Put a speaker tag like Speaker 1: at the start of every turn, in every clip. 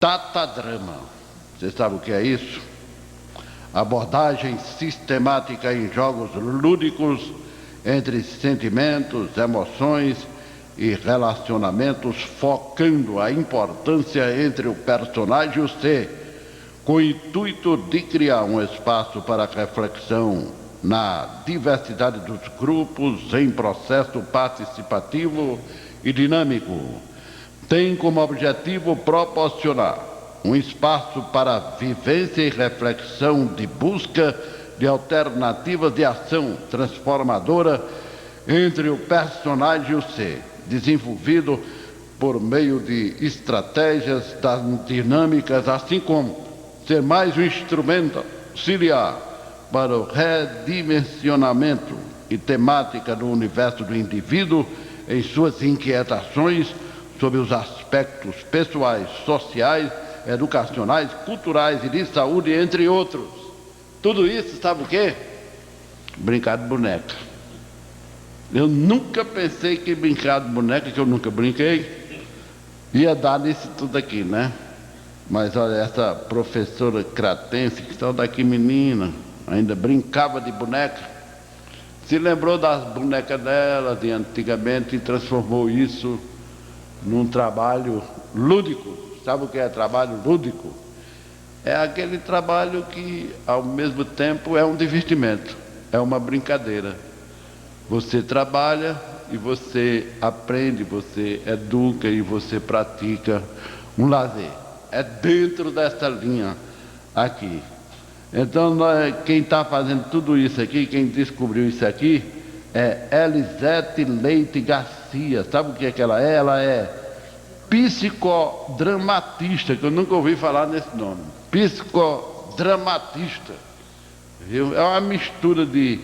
Speaker 1: Tatadrama. Você sabe o que é isso? Abordagem sistemática em jogos lúdicos entre sentimentos, emoções e relacionamentos, focando a importância entre o personagem e o ser, com o intuito de criar um espaço para reflexão na diversidade dos grupos em processo participativo e dinâmico. Tem como objetivo proporcionar um espaço para vivência e reflexão de busca de alternativas de ação transformadora entre o personagem e o ser, desenvolvido por meio de estratégias dinâmicas, assim como ser mais um instrumento auxiliar para o redimensionamento e temática do universo do indivíduo em suas inquietações sobre os aspectos pessoais, sociais, educacionais, culturais e de saúde, entre outros. Tudo isso, sabe o quê? Brincar de boneca. Eu nunca pensei que brincar de boneca, que eu nunca brinquei, ia dar nisso tudo aqui, né? Mas olha, essa professora cratense, que saiu daqui menina, ainda brincava de boneca, se lembrou das bonecas dela de antigamente e transformou isso num trabalho lúdico. Sabe o que é trabalho lúdico? É aquele trabalho que, ao mesmo tempo, é um divertimento, é uma brincadeira. Você trabalha e você aprende, você educa e você pratica um lazer. É dentro dessa linha aqui. Então, quem está fazendo tudo isso aqui, quem descobriu isso aqui, é Elisete Leite Garcia. Sabe o que é que ela é? Ela é psicodramatista, que eu nunca ouvi falar nesse nome. Psicodramatista. Viu? É uma mistura de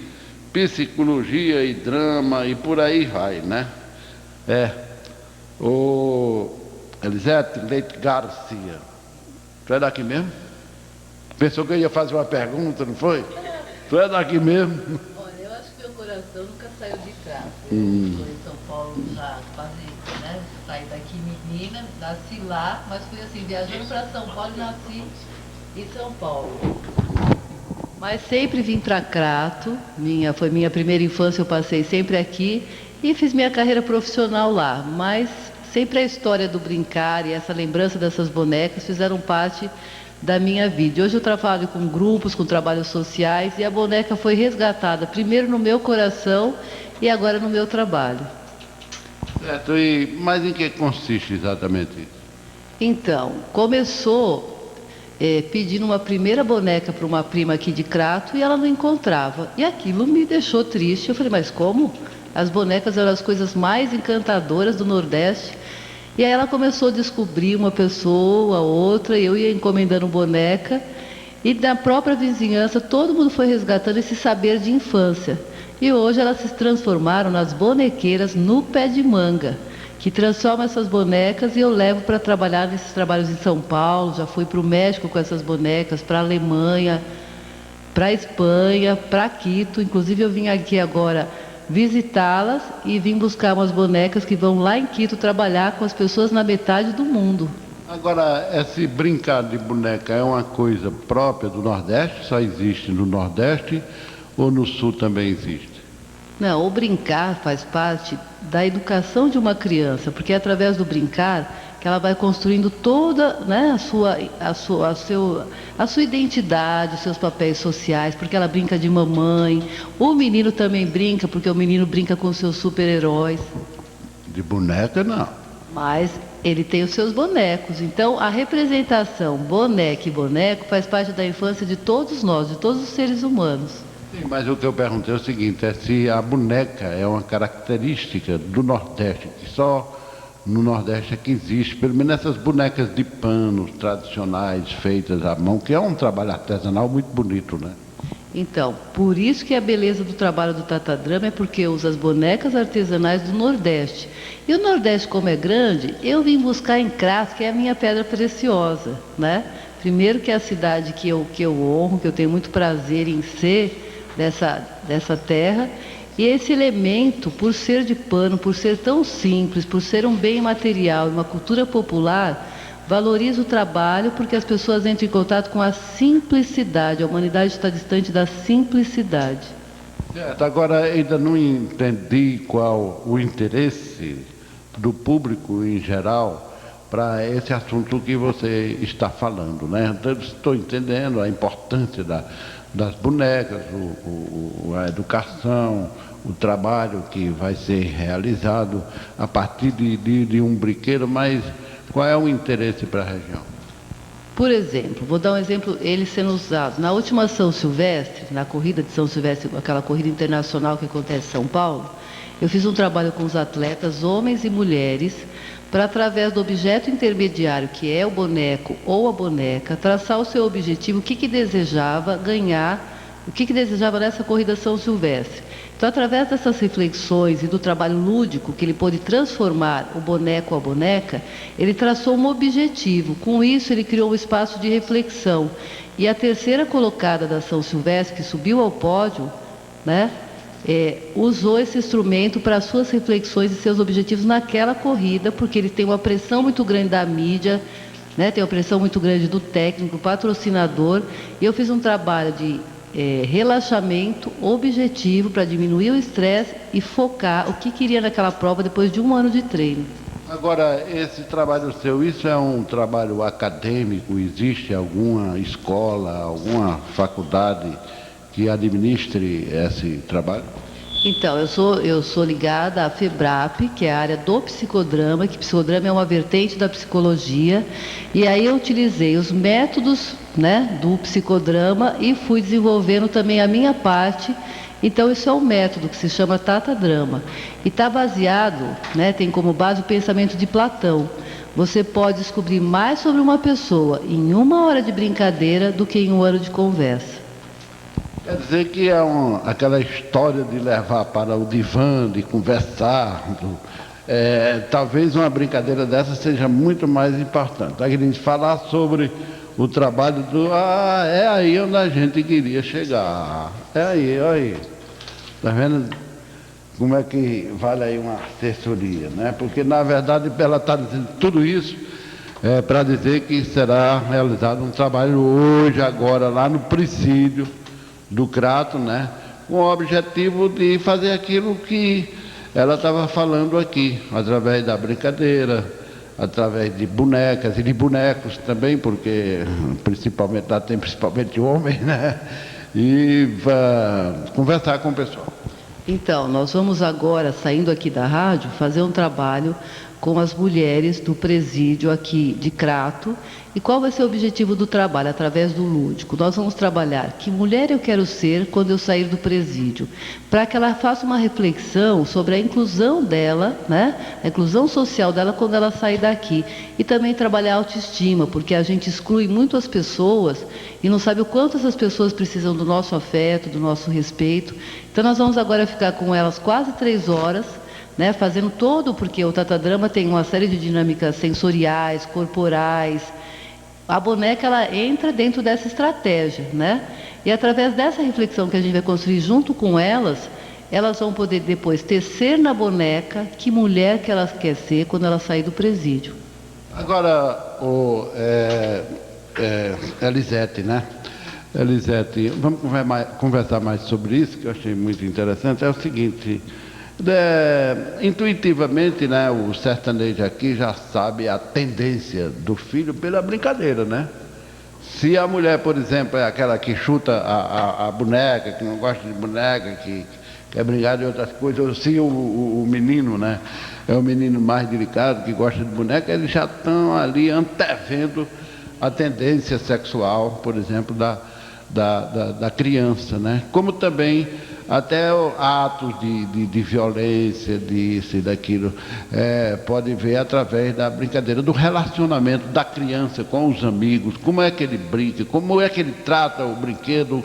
Speaker 1: psicologia e drama e por aí vai, né? O Elisete Leite Garcia. Tu é daqui mesmo? Pensou que eu ia fazer uma pergunta, não foi? Tu é daqui mesmo?
Speaker 2: Olha, eu acho que meu coração nunca saiu de casa. Eu estou em São Paulo já quase, né? Saí daqui menina, nasci lá, mas fui assim, viajando para São Paulo e nasci em São Paulo. Mas sempre vim para Crato, foi minha primeira infância, eu passei sempre aqui e fiz minha carreira profissional lá. Mas sempre a história do brincar e essa lembrança dessas bonecas fizeram parte da minha vida. Hoje eu trabalho com grupos, com trabalhos sociais, e a boneca foi resgatada primeiro no meu coração e agora no meu trabalho.
Speaker 1: Certo, mas em que consiste exatamente isso?
Speaker 2: Então, começou pedindo uma primeira boneca para uma prima aqui de Crato e ela não encontrava. E aquilo me deixou triste. Eu falei, mas como? As bonecas eram as coisas mais encantadoras do Nordeste. E aí ela começou a descobrir uma pessoa, outra, eu ia encomendando boneca, e da própria vizinhança todo mundo foi resgatando esse saber de infância. E hoje elas se transformaram nas bonequeiras no pé de manga, que transformam essas bonecas e eu levo para trabalhar nesses trabalhos em São Paulo, já fui para o México com essas bonecas, para a Alemanha, para a Espanha, para Quito, inclusive eu vim aqui agora visitá-las e vim buscar umas bonecas que vão lá em Quito trabalhar com as pessoas na metade do mundo.
Speaker 1: Agora, esse brincar de boneca é uma coisa própria do Nordeste? Só existe no Nordeste ou no Sul também existe?
Speaker 2: Não, o brincar faz parte da educação de uma criança, porque é através do brincar que ela vai construindo toda, né, a sua identidade, os seus papéis sociais, porque ela brinca de mamãe. O menino também brinca, porque o menino brinca com os seus super-heróis.
Speaker 1: De boneca, não.
Speaker 2: Mas ele tem os seus bonecos. Então, a representação boneca e boneco faz parte da infância de todos nós, de todos os seres humanos.
Speaker 1: Sim, mas o que eu perguntei é o seguinte, é se a boneca é uma característica do Nordeste, que só no Nordeste é que existe, pelo menos essas bonecas de pano tradicionais, feitas à mão, que é um trabalho artesanal muito bonito, né?
Speaker 2: Então, por isso que a beleza do trabalho do Tatadrama é porque usa as bonecas artesanais do Nordeste. E o Nordeste, como é grande, eu vim buscar em Crato, que é a minha pedra preciosa, né? Primeiro que é a cidade que eu honro, que eu tenho muito prazer em ser dessa terra. E esse elemento, por ser de pano, por ser tão simples, por ser um bem material, uma cultura popular, valoriza o trabalho porque as pessoas entram em contato com a simplicidade. A humanidade está distante da simplicidade.
Speaker 1: Agora, ainda não entendi qual o interesse do público em geral para esse assunto que você está falando, né? Então, estou entendendo a importância das bonecas, a educação, o trabalho que vai ser realizado a partir de um brinquedo, mas qual é o interesse para a região?
Speaker 2: Por exemplo, vou dar um exemplo, ele sendo usado. Na última São Silvestre, na corrida de São Silvestre, aquela corrida internacional que acontece em São Paulo, eu fiz um trabalho com os atletas, homens e mulheres, para, através do objeto intermediário, que é o boneco ou a boneca, traçar o seu objetivo, o que desejava ganhar, o que desejava nessa corrida São Silvestre. Então, através dessas reflexões e do trabalho lúdico, que ele pôde transformar o boneco ou a boneca, ele traçou um objetivo. Com isso, ele criou um espaço de reflexão. E a terceira colocada da São Silvestre, que subiu ao pódio, né, usou esse instrumento para suas reflexões e seus objetivos naquela corrida, porque ele tem uma pressão muito grande da mídia, né, tem uma pressão muito grande do técnico, patrocinador, e eu fiz um trabalho de relaxamento objetivo para diminuir o estresse e focar o que queria naquela prova depois de um ano de treino.
Speaker 1: Agora, esse trabalho seu, isso é um trabalho acadêmico? Existe alguma escola, alguma faculdade que administre esse trabalho?
Speaker 2: Então, eu sou ligada à FEBRAP, que é a área do psicodrama, que psicodrama é uma vertente da psicologia, e aí eu utilizei os métodos, né, do psicodrama e fui desenvolvendo também a minha parte. Então, isso é um método que se chama Tatadrama, e está baseado, né, tem como base o pensamento de Platão. Você pode descobrir mais sobre uma pessoa em 1 hora de brincadeira do que em 1 ano de conversa.
Speaker 1: Quer dizer que é aquela história de levar para o divã, de conversar, talvez uma brincadeira dessa seja muito mais importante. A gente falar sobre o trabalho é aí onde a gente queria chegar. É aí. Está vendo como é que vale aí uma assessoria, né? Porque, na verdade, ela está dizendo tudo isso para dizer que será realizado um trabalho hoje, agora, lá no presídio do Crato, né, com o objetivo de fazer aquilo que ela estava falando aqui, através da brincadeira, através de bonecas e de bonecos também, porque principalmente lá tem principalmente homens, né, e conversar com o pessoal.
Speaker 2: Então, nós vamos agora, saindo aqui da rádio, fazer um trabalho com as mulheres do presídio aqui de Crato. E qual vai ser o objetivo do trabalho? Através do lúdico. Nós vamos trabalhar que mulher eu quero ser quando eu sair do presídio, para que ela faça uma reflexão sobre a inclusão dela, né? A inclusão social dela quando ela sair daqui. E também trabalhar a autoestima, porque a gente exclui muito as pessoas e não sabe o quanto essas pessoas precisam do nosso afeto, do nosso respeito. Então nós vamos agora ficar com elas quase 3 horas, né, fazendo todo, porque o Tatadrama tem uma série de dinâmicas sensoriais, corporais. A boneca, ela entra dentro dessa estratégia, né? E através dessa reflexão que a gente vai construir junto com elas, elas vão poder depois tecer na boneca que mulher que ela quer ser quando ela sair do presídio.
Speaker 1: Agora, Elisete, né? Elisete, vamos conversar mais sobre isso, que eu achei muito interessante. É o seguinte, intuitivamente, né, o sertanejo aqui já sabe a tendência do filho pela brincadeira, né? Se a mulher, por exemplo, é aquela que chuta a boneca, que não gosta de boneca, que quer brincar de outras coisas, ou se o menino, né, é o menino mais delicado, que gosta de boneca, eles já estão ali antevendo a tendência sexual, por exemplo, da criança, né? Como também até atos de violência, disso e daquilo, pode ver através da brincadeira, do relacionamento da criança com os amigos, como é que ele brinca, como é que ele trata o brinquedo.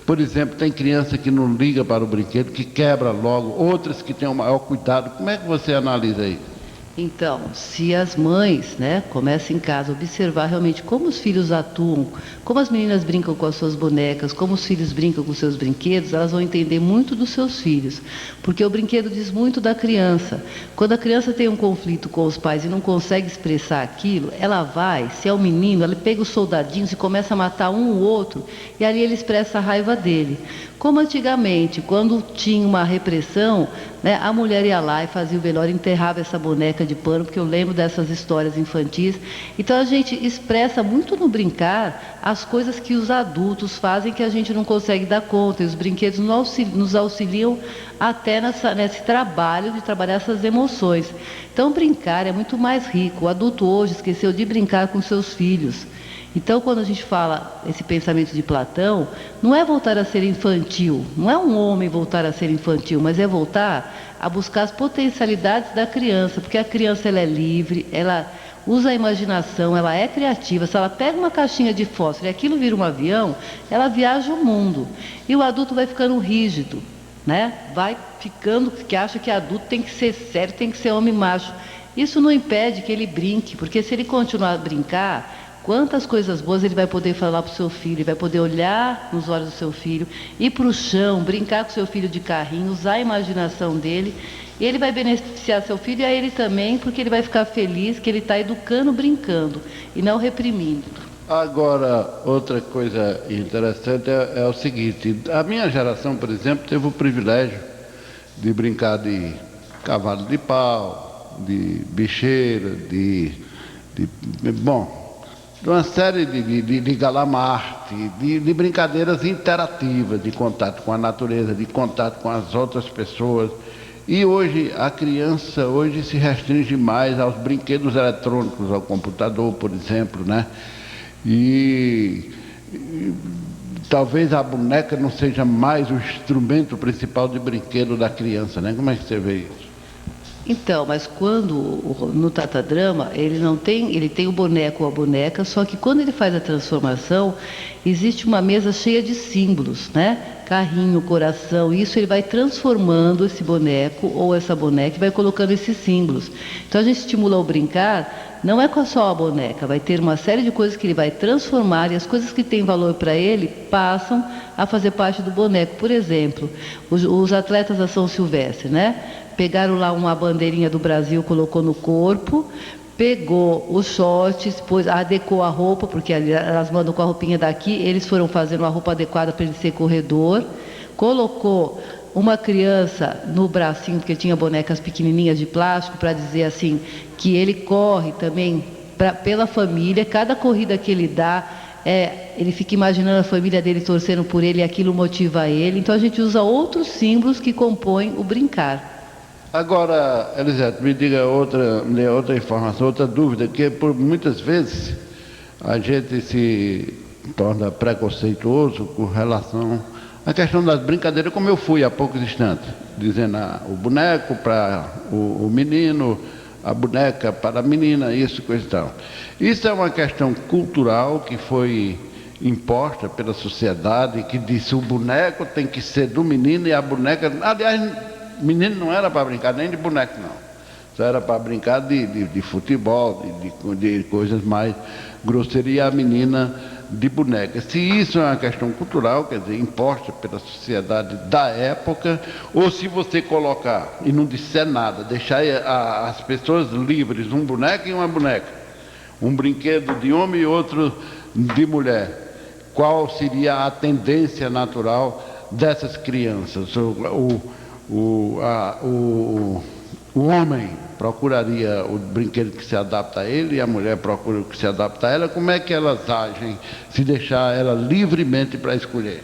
Speaker 1: Por exemplo, tem criança que não liga para o brinquedo, que quebra logo, outras que têm um maior cuidado. Como é que você analisa isso?
Speaker 2: Então, se as mães, né, começam em casa a observar realmente como os filhos atuam, como as meninas brincam com as suas bonecas, como os filhos brincam com os seus brinquedos, elas vão entender muito dos seus filhos, porque o brinquedo diz muito da criança. Quando a criança tem um conflito com os pais e não consegue expressar aquilo, ela vai, se é um menino, ela pega os soldadinhos e começa a matar um ou outro, e ali ele expressa a raiva dele. Como antigamente, quando tinha uma repressão, né, a mulher ia lá e fazia o velório, enterrava essa boneca de pano, porque eu lembro dessas histórias infantis. Então a gente expressa muito no brincar as coisas que os adultos fazem que a gente não consegue dar conta, e os brinquedos nos auxiliam até nesse trabalho de trabalhar essas emoções. Então brincar é muito mais rico. O adulto hoje esqueceu de brincar com seus filhos. Então, quando a gente fala esse pensamento de Platão, não é voltar a ser infantil, não é um homem voltar a ser infantil, mas é voltar a buscar as potencialidades da criança, porque a criança ela é livre, ela usa a imaginação, ela é criativa. Se ela pega uma caixinha de fósforo e aquilo vira um avião, ela viaja o mundo. E o adulto vai ficando rígido, né? Vai ficando, que acha que adulto tem que ser sério, tem que ser homem macho. Isso não impede que ele brinque, porque se ele continuar a brincar, quantas coisas boas ele vai poder falar para o seu filho, ele vai poder olhar nos olhos do seu filho, ir para o chão, brincar com seu filho de carrinho, usar a imaginação dele. E ele vai beneficiar seu filho e a ele também, porque ele vai ficar feliz que ele está educando brincando e não reprimindo.
Speaker 1: Agora, outra coisa interessante é o seguinte: a minha geração, por exemplo, teve o privilégio de brincar de cavalo de pau, de bicheira, bom, de uma série de galamarte, de brincadeiras interativas, de contato com a natureza, de contato com as outras pessoas. E hoje, a criança hoje se restringe mais aos brinquedos eletrônicos, ao computador, por exemplo, né? E talvez a boneca não seja mais o instrumento principal de brinquedo da criança, né? Como é que você vê isso?
Speaker 2: Então, mas quando no Tatadrama, ele tem o boneco ou a boneca, só que quando ele faz a transformação, existe uma mesa cheia de símbolos, né? Carrinho, coração, isso ele vai transformando esse boneco ou essa boneca e vai colocando esses símbolos. Então a gente estimula o brincar, não é com só a boneca, vai ter uma série de coisas que ele vai transformar e as coisas que têm valor para ele passam a fazer parte do boneco. Por exemplo, os atletas da São Silvestre, né? Pegaram lá uma bandeirinha do Brasil, colocou no corpo, pegou os shorts, adequou a roupa, porque elas mandam com a roupinha daqui, eles foram fazendo uma roupa adequada para ele ser corredor, colocou uma criança no bracinho, porque tinha bonecas pequenininhas de plástico, para dizer assim, que ele corre também pela família, cada corrida que ele dá, ele fica imaginando a família dele torcendo por ele e aquilo motiva ele. Então a gente usa outros símbolos que compõem o brincar.
Speaker 1: Agora, Elisete, me diga outra informação, outra dúvida, que por muitas vezes a gente se torna preconceituoso com relação à questão das brincadeiras, como eu fui há poucos instantes, dizendo o boneco para o menino, a boneca para a menina, isso, coisa e tal. Isso é uma questão cultural que foi imposta pela sociedade, que disse o boneco tem que ser do menino e a boneca... Aliás, menino não era para brincar nem de boneco, não. Só era para brincar de futebol, de coisas mais grosseiras, e a menina de boneca. Se isso é uma questão cultural, quer dizer, imposta pela sociedade da época, ou se você colocar e não disser nada, deixar as pessoas livres, um boneco e uma boneca, um brinquedo de homem e outro de mulher, qual seria a tendência natural dessas crianças? O homem procuraria o brinquedo que se adapta a ele e a mulher procura o que se adapta a ela. Como é que elas agem se deixar ela livremente para escolher?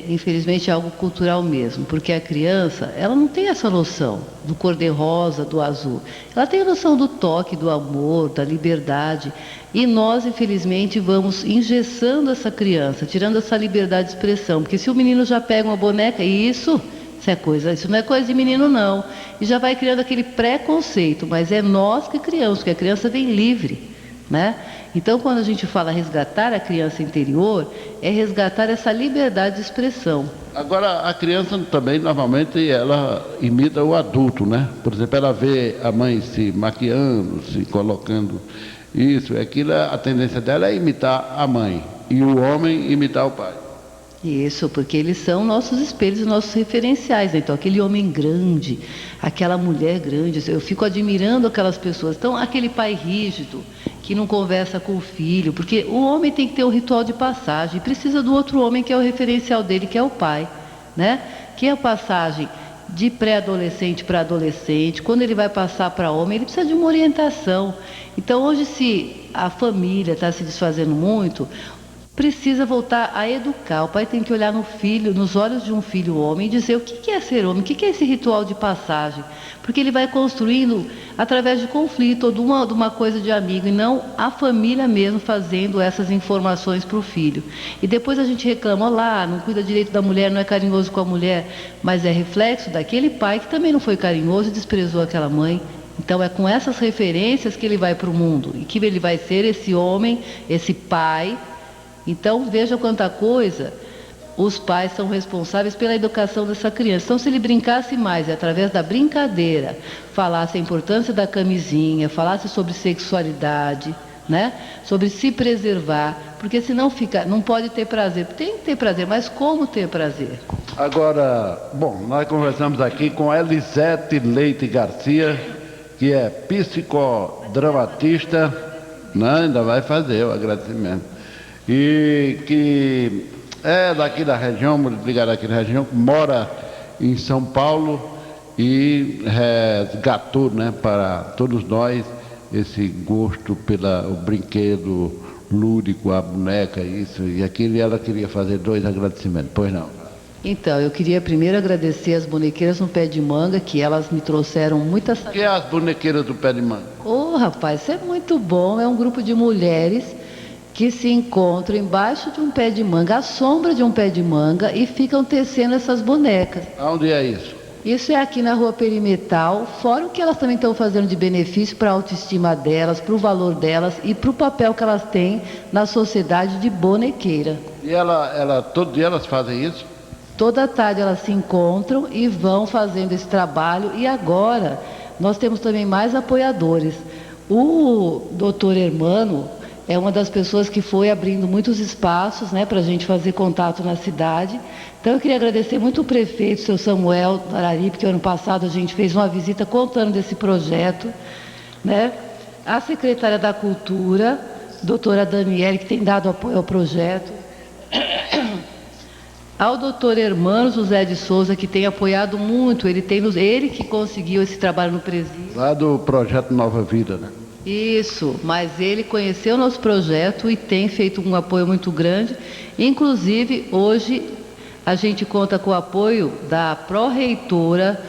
Speaker 2: Infelizmente é algo cultural mesmo, porque a criança, ela não tem essa noção do cor-de-rosa, do azul. Ela tem a noção do toque, do amor, da liberdade. E nós, infelizmente, vamos engessando essa criança, tirando essa liberdade de expressão. Porque se o menino já pega uma boneca, isso não é coisa de menino, não. E já vai criando aquele preconceito, mas é nós que criamos, porque a criança vem livre, né? Então, quando a gente fala resgatar a criança interior, é resgatar essa liberdade de expressão.
Speaker 1: Agora, a criança também, normalmente, ela imita o adulto, né? Por exemplo, ela vê a mãe se maquiando, se colocando isso, aquilo, a tendência dela é imitar a mãe, e o homem imitar o pai.
Speaker 2: Isso, porque eles são nossos espelhos e nossos referenciais, né? Então, aquele homem grande, aquela mulher grande, eu fico admirando aquelas pessoas. Então, aquele pai rígido, que não conversa com o filho, porque o homem tem que ter um ritual de passagem, precisa do outro homem que é o referencial dele, que é o pai, né? Que é a passagem de pré-adolescente para adolescente. Quando ele vai passar para homem, ele precisa de uma orientação. Então, hoje, se a família está se desfazendo muito, precisa voltar a educar. O pai tem que olhar no filho, nos olhos de um filho homem, e dizer o que é ser homem, o que é esse ritual de passagem, porque ele vai construindo através de conflito ou de uma coisa de amigo, e não a família mesmo fazendo essas informações para o filho. E depois a gente reclama, lá, não cuida direito da mulher, não é carinhoso com a mulher, mas é reflexo daquele pai que também não foi carinhoso e desprezou aquela mãe. Então é com essas referências que ele vai para o mundo, e que ele vai ser esse homem, esse pai. Então, veja quanta coisa os pais são responsáveis pela educação dessa criança. Então, se ele brincasse mais, e através da brincadeira, falasse a importância da camisinha, falasse sobre sexualidade, né? Sobre se preservar, porque senão não pode ter prazer. Tem que ter prazer, mas como ter prazer?
Speaker 1: Agora, bom, nós conversamos aqui com Elisete Leite Garcia, que é psicodramatista, né? Ainda vai fazer o agradecimento. E que é daqui da região, ligado aqui na região, mora em São Paulo e resgatou, né, para todos nós esse gosto pelo brinquedo lúdico, a boneca, isso e aquilo, e ela queria fazer 2 agradecimentos, pois não?
Speaker 2: Então, eu queria primeiro agradecer as bonequeiras no pé de manga, que elas me trouxeram muitas...
Speaker 1: O que é as bonequeiras do pé de manga?
Speaker 2: Ô, rapaz, isso é muito bom, é um grupo de mulheres que se encontram embaixo de um pé de manga, à sombra de um pé de manga, e ficam tecendo essas bonecas.
Speaker 1: Onde é isso?
Speaker 2: Isso é aqui na Rua Perimetral, fora o que elas também estão fazendo de benefício para a autoestima delas, para o valor delas e para o papel que elas têm na sociedade de bonequeira.
Speaker 1: E todo dia elas fazem isso?
Speaker 2: Toda tarde elas se encontram e vão fazendo esse trabalho, e agora nós temos também mais apoiadores. O doutor Hermano é uma das pessoas que foi abrindo muitos espaços, né, para a gente fazer contato na cidade. Então eu queria agradecer muito o prefeito, o seu Samuel Arari, porque ano passado a gente fez uma visita contando desse projeto, né? A secretária da Cultura, doutora Daniele, que tem dado apoio ao projeto. Ao doutor Hermano José de Souza, que tem apoiado muito, ele que conseguiu esse trabalho no presídio.
Speaker 1: Lá do projeto Nova Vida, né?
Speaker 2: Isso, mas ele conheceu o nosso projeto e tem feito um apoio muito grande. Inclusive, hoje a gente conta com o apoio da pró-reitora,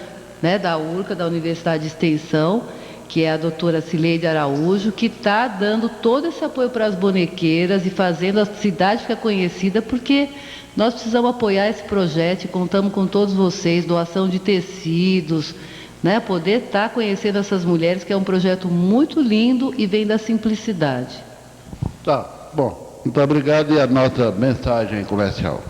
Speaker 2: né, da URCA, da Universidade de Extensão, que é a doutora Cileide Araújo, que está dando todo esse apoio para as bonequeiras e fazendo a cidade ficar conhecida, porque nós precisamos apoiar esse projeto e contamos com todos vocês, doação de tecidos, né, poder estar conhecendo essas mulheres, que é um projeto muito lindo e vem da simplicidade.
Speaker 1: Tá, bom, muito obrigado, e a nossa mensagem comercial.